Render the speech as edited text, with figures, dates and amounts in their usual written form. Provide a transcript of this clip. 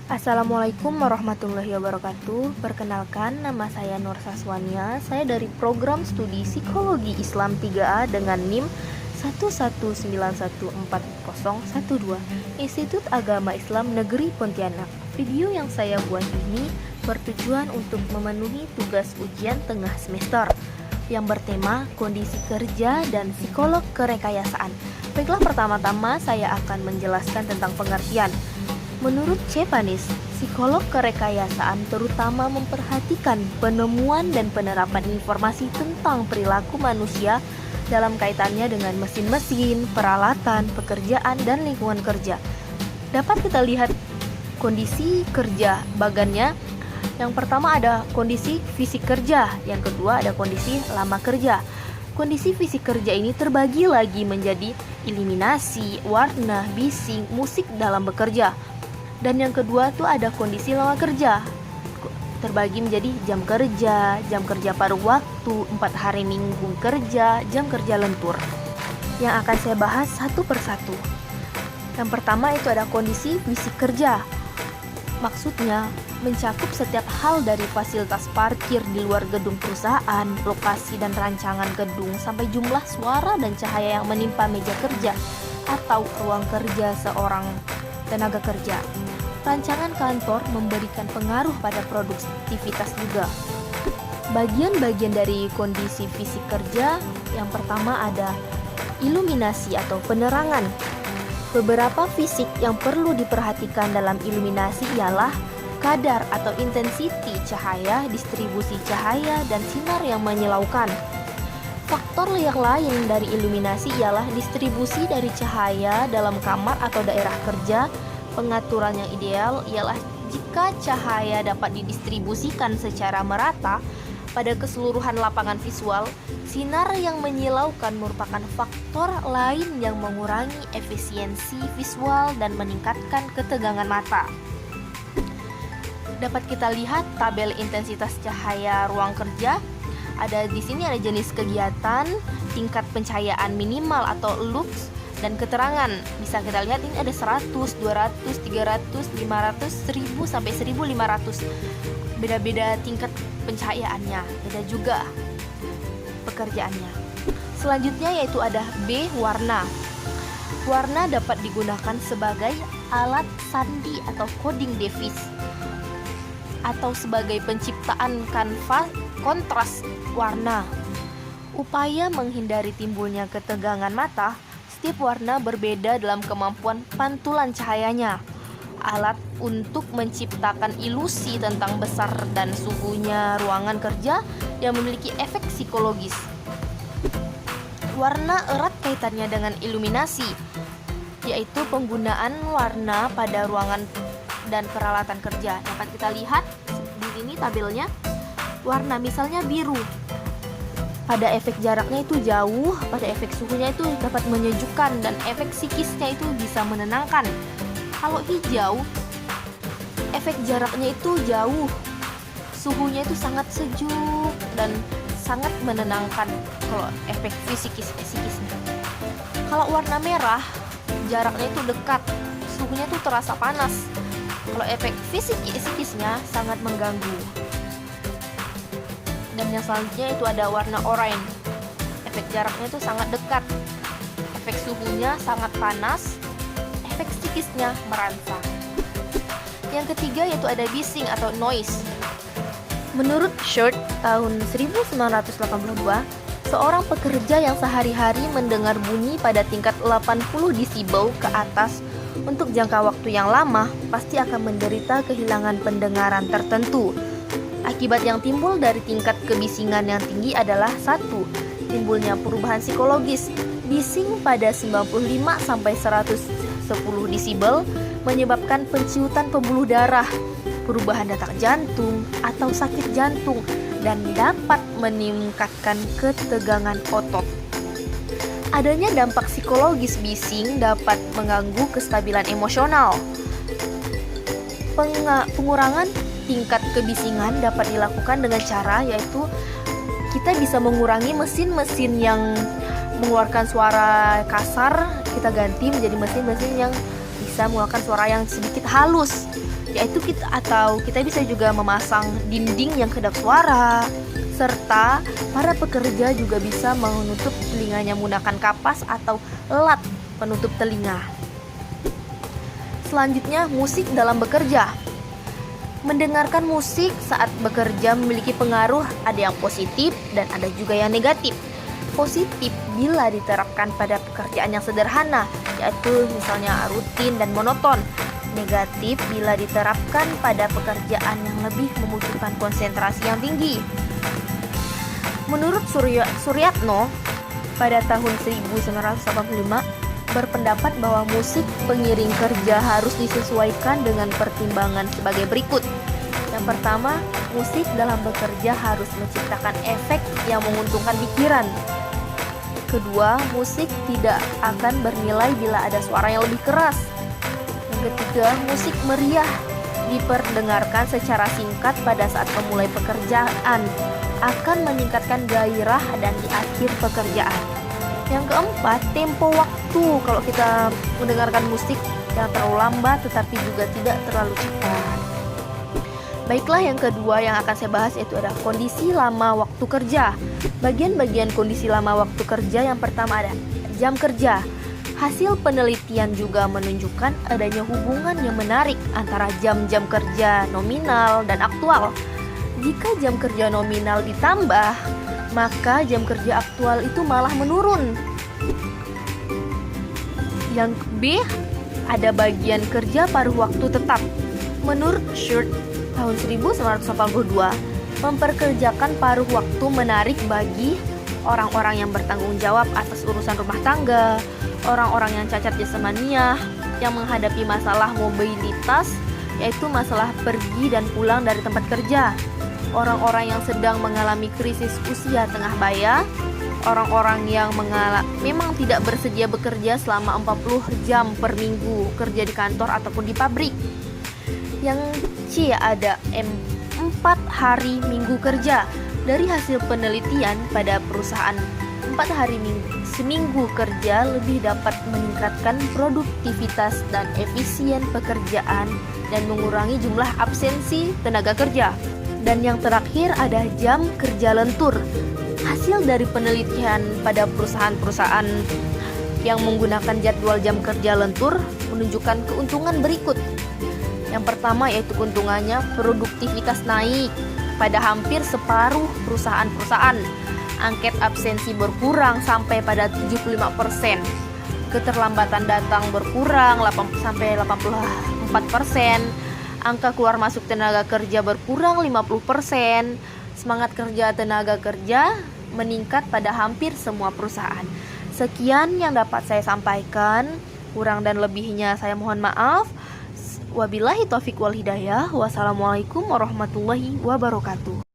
Assalamualaikum warahmatullahi wabarakatuh. Perkenalkan, nama saya Nur Saswania. Saya dari program studi Psikologi Islam 3A dengan NIM 119140012 Institut Agama Islam Negeri Pontianak. Video yang saya buat ini bertujuan untuk memenuhi tugas ujian tengah semester yang bertema kondisi kerja dan psikolog kerekayasaan. Baiklah, pertama-tama saya akan menjelaskan tentang pengertian. Menurut Cepanis, psikolog kerekayasaan terutama memperhatikan penemuan dan penerapan informasi tentang perilaku manusia dalam kaitannya dengan mesin-mesin, peralatan, pekerjaan, dan lingkungan kerja. Dapat kita lihat kondisi kerja bagannya. Yang pertama ada kondisi fisik kerja, yang kedua ada kondisi lama kerja. Kondisi fisik kerja ini terbagi lagi menjadi eliminasi, warna, bising, musik dalam bekerja. Dan yang kedua tuh ada kondisi lama kerja, terbagi menjadi jam kerja paruh waktu, 4 hari minggu kerja, jam kerja lentur. Yang akan saya bahas satu persatu. Yang pertama itu ada kondisi fisik kerja. Maksudnya mencakup setiap hal dari fasilitas parkir di luar gedung perusahaan, lokasi dan rancangan gedung, sampai jumlah suara dan cahaya yang menimpa meja kerja atau ruang kerja seorang tenaga kerja. Rancangan kantor memberikan pengaruh pada produktivitas juga. Bagian-bagian dari kondisi fisik kerja, yang pertama ada iluminasi atau penerangan. Beberapa fisik yang perlu diperhatikan dalam iluminasi ialah kadar atau intensiti cahaya, distribusi cahaya, dan sinar yang menyilaukan. Faktor yang lain dari iluminasi ialah distribusi dari cahaya dalam kamar atau daerah kerja. Pengaturan yang ideal ialah jika cahaya dapat didistribusikan secara merata pada keseluruhan lapangan visual. Sinar yang menyilaukan merupakan faktor lain yang mengurangi efisiensi visual dan meningkatkan ketegangan mata. Dapat kita lihat tabel intensitas cahaya ruang kerja. Di sini ada jenis kegiatan, tingkat pencahayaan minimal atau lux, dan keterangan. Bisa kita lihat ini ada 100, 200, 300, 500, 1000 sampai 1500. Beda-beda tingkat pencahayaannya, beda juga pekerjaannya. Selanjutnya yaitu ada B, warna. Warna dapat digunakan sebagai alat sandi atau coding device atau sebagai penciptaan kanvas kontras warna. Upaya menghindari timbulnya ketegangan mata. Setiap warna berbeda dalam kemampuan pantulan cahayanya. Alat untuk menciptakan ilusi tentang besar dan suhunya ruangan kerja yang memiliki efek psikologis. Warna erat kaitannya dengan iluminasi, yaitu penggunaan warna pada ruangan dan peralatan kerja. Dapat kita lihat di sini tabelnya. Warna misalnya biru, pada efek jaraknya itu jauh, pada efek suhunya itu dapat menyejukkan, dan efek psikisnya itu bisa menenangkan. Kalau hijau, efek jaraknya itu jauh, suhunya itu sangat sejuk dan sangat menenangkan kalau efek psikisnya. Kalau warna merah, jaraknya itu dekat, suhunya itu terasa panas. Kalau efek psikisnya sangat mengganggu. Dan yang selanjutnya itu ada warna oranye. Efek jaraknya itu sangat dekat, efek suhunya sangat panas, efek psikisnya merangsang. Yang ketiga yaitu ada bising atau noise. Menurut Short tahun 1982, seorang pekerja yang sehari-hari mendengar bunyi pada tingkat 80 desibel ke atas untuk jangka waktu yang lama pasti akan menderita kehilangan pendengaran tertentu. Akibat yang timbul dari tingkat kebisingan yang tinggi adalah 1. Timbulnya perubahan psikologis. Bising pada 95 sampai 110 desibel menyebabkan penciutan pembuluh darah, perubahan detak jantung atau sakit jantung, dan dapat meningkatkan ketegangan otot. Adanya dampak psikologis bising dapat mengganggu kestabilan emosional. Pengurangan tingkat kebisingan dapat dilakukan dengan cara yaitu kita bisa mengurangi mesin-mesin yang mengeluarkan suara kasar, kita ganti menjadi mesin-mesin yang bisa mengeluarkan suara yang sedikit halus. yaitu kita bisa juga memasang dinding yang kedap suara, serta para pekerja juga bisa menutup telinganya menggunakan kapas atau elat penutup telinga. Selanjutnya, musik dalam bekerja. Mendengarkan musik saat bekerja memiliki pengaruh, ada yang positif dan ada juga yang negatif. Positif bila diterapkan pada pekerjaan yang sederhana, yaitu misalnya rutin dan monoton. Negatif bila diterapkan pada pekerjaan yang lebih membutuhkan konsentrasi yang tinggi. Menurut Suryatno, pada tahun 1985, berpendapat bahwa musik pengiring kerja harus disesuaikan dengan pertimbangan sebagai berikut. Yang pertama, musik dalam bekerja harus menciptakan efek yang menguntungkan pikiran. Kedua, musik tidak akan bernilai bila ada suara yang lebih keras. Yang ketiga, musik meriah diperdengarkan secara singkat pada saat memulai pekerjaan akan meningkatkan gairah dan di akhir pekerjaan. Yang keempat, tempo waktu. Kalau kita mendengarkan musik yang terlalu lambat tetapi juga tidak terlalu cepat. Baiklah, yang kedua yang akan saya bahas yaitu ada kondisi lama waktu kerja. Bagian-bagian kondisi lama waktu kerja yang pertama ada jam kerja. Hasil penelitian juga menunjukkan adanya hubungan yang menarik antara jam-jam kerja nominal dan aktual. Jika jam kerja nominal ditambah, maka jam kerja aktual itu malah menurun. Yang B, ada bagian kerja paruh waktu tetap. Menurut Short tahun 1982, memperkerjakan paruh waktu menarik bagi orang-orang yang bertanggung jawab atas urusan rumah tangga, orang-orang yang cacat jasmaniah, yang menghadapi masalah mobilitas, yaitu masalah pergi dan pulang dari tempat kerja, orang-orang yang sedang mengalami krisis usia tengah baya, orang-orang yang memang tidak bersedia bekerja selama 40 jam per minggu kerja di kantor ataupun di pabrik. Yang C, ada 4 hari minggu kerja. Dari hasil penelitian pada perusahaan, 4 hari seminggu kerja lebih dapat meningkatkan produktivitas dan efisien pekerjaan dan mengurangi jumlah absensi tenaga kerja. Dan yang terakhir ada jam kerja lentur. Hasil dari penelitian pada perusahaan-perusahaan yang menggunakan jadwal jam kerja lentur menunjukkan keuntungan berikut. Yang pertama yaitu keuntungannya produktivitas naik pada hampir separuh perusahaan-perusahaan. Angket absensi berkurang sampai pada 75%. Keterlambatan datang berkurang sampai 84%. Angka keluar masuk tenaga kerja berkurang 50%. Semangat kerja tenaga kerja meningkat pada hampir semua perusahaan. Sekian yang dapat saya sampaikan. Kurang dan lebihnya saya mohon maaf. Wabillahi taufiq wal hidayah. Wassalamualaikum warahmatullahi wabarakatuh.